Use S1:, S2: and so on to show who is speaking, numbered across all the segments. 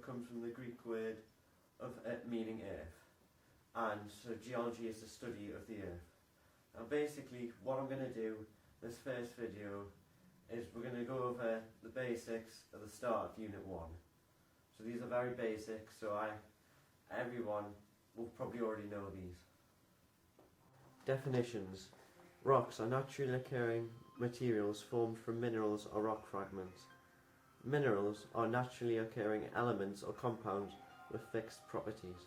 S1: comes from the Greek word of meaning earth, and so geology is the study of the earth. Now basically what I'm going to do this first video is we're going to go over the basics at the start of Unit 1. So these are very basic, so everyone will probably already know these. Definitions. Rocks are naturally occurring materials formed from minerals or rock fragments. Minerals are naturally occurring elements or compounds with fixed properties.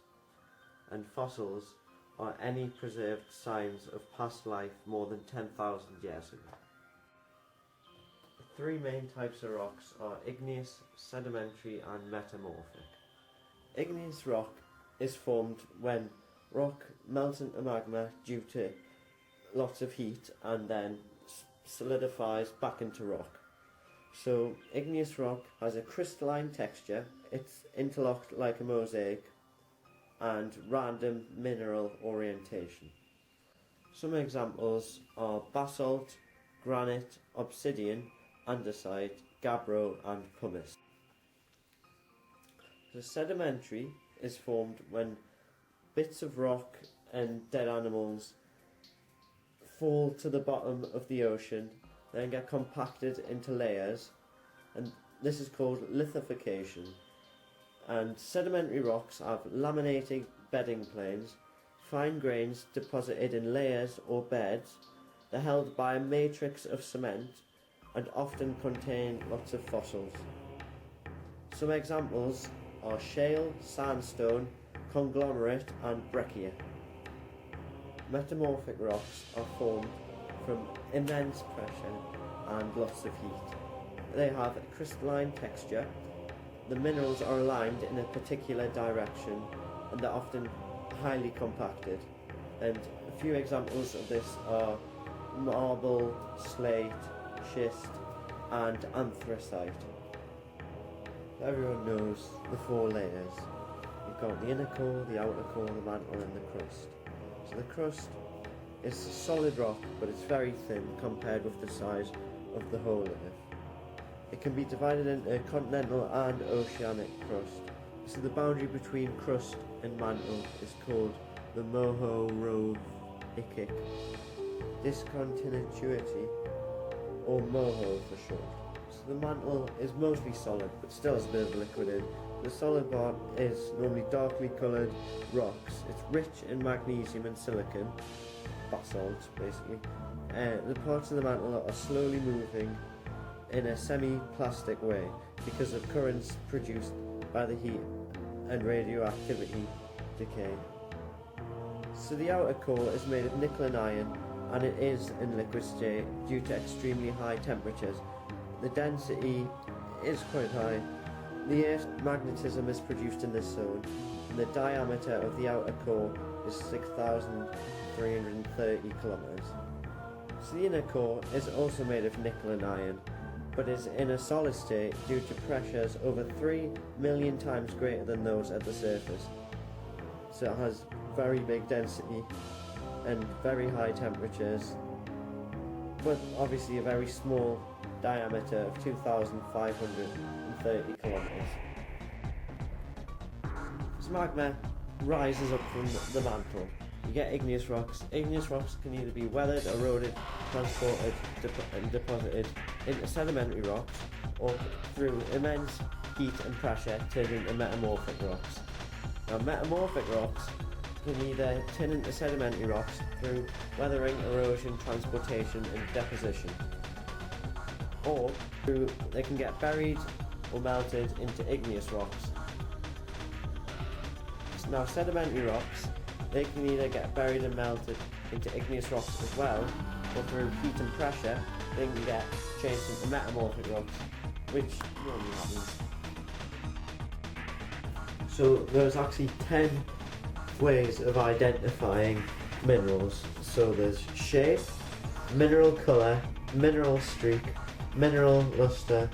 S1: And fossils are any preserved signs of past life more than 10,000 years ago. The three main types of rocks are igneous, sedimentary and metamorphic. Igneous rock is formed when rock melts into magma due to lots of heat and then solidifies back into rock. So igneous rock has a crystalline texture, it's interlocked like a mosaic, and random mineral orientation. Some examples are basalt, granite, obsidian, andesite, gabbro and pumice. The sedimentary is formed when bits of rock and dead animals fall to the bottom of the ocean, then get compacted into layers, and this is called lithification. And sedimentary rocks have laminated bedding planes, fine grains deposited in layers or beds. They're held by a matrix of cement and often contain lots of fossils. Some examples are shale, sandstone, conglomerate and breccia. Metamorphic rocks are formed from immense pressure and lots of heat. They have a crystalline texture, the minerals are aligned in a particular direction and they're often highly compacted. And a few examples of this are marble, slate, schist and anthracite. Everyone knows the four layers. You've got the inner core, the outer core, the mantle and the crust. So the crust is solid rock, but it's very thin compared with the size of the whole Earth. It can be divided into continental and oceanic crust. So the boundary between crust and mantle is called the moho-rove discontinuity, or moho for short. So the mantle is mostly solid, but still has a bit of liquid in. The solid part is normally darkly coloured rocks. It's rich in magnesium and silicon, basalt basically. The parts of the mantle are slowly moving in a semi-plastic way because of currents produced by the heat and radioactivity decay. So the outer core is made of nickel and iron, and it is in liquid state due to extremely high temperatures. The density is quite high. The Earth's magnetism is produced in this zone, and the diameter of the outer core is 6,330 kilometers. So the inner core is also made of nickel and iron, but is in a solid state due to pressures over 3 million times greater than those at the surface. So it has very big density and very high temperatures, but obviously a very small diameter of 2,530 kilometers. As magma rises up from the mantle, you get igneous rocks. Igneous rocks can either be weathered, eroded, transported and deposited into sedimentary rocks, or through immense heat and pressure turned into metamorphic rocks. Now metamorphic rocks can either turn into sedimentary rocks through weathering, erosion, transportation and deposition, or they can get buried or melted into igneous rocks. Now sedimentary rocks, they can either get buried and melted into igneous rocks as well, or through heat and pressure they can get changed into metamorphic rocks, which normally happens. So there's actually 10 ways of identifying minerals. So there's shape, mineral colour, mineral streak, mineral luster,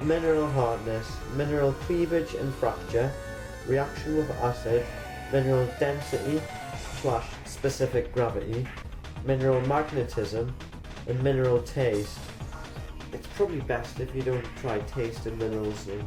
S1: mineral hardness, mineral cleavage and fracture, reaction with acid, mineral density / specific gravity, mineral magnetism and mineral taste. It's probably best if you don't try tasting minerals though.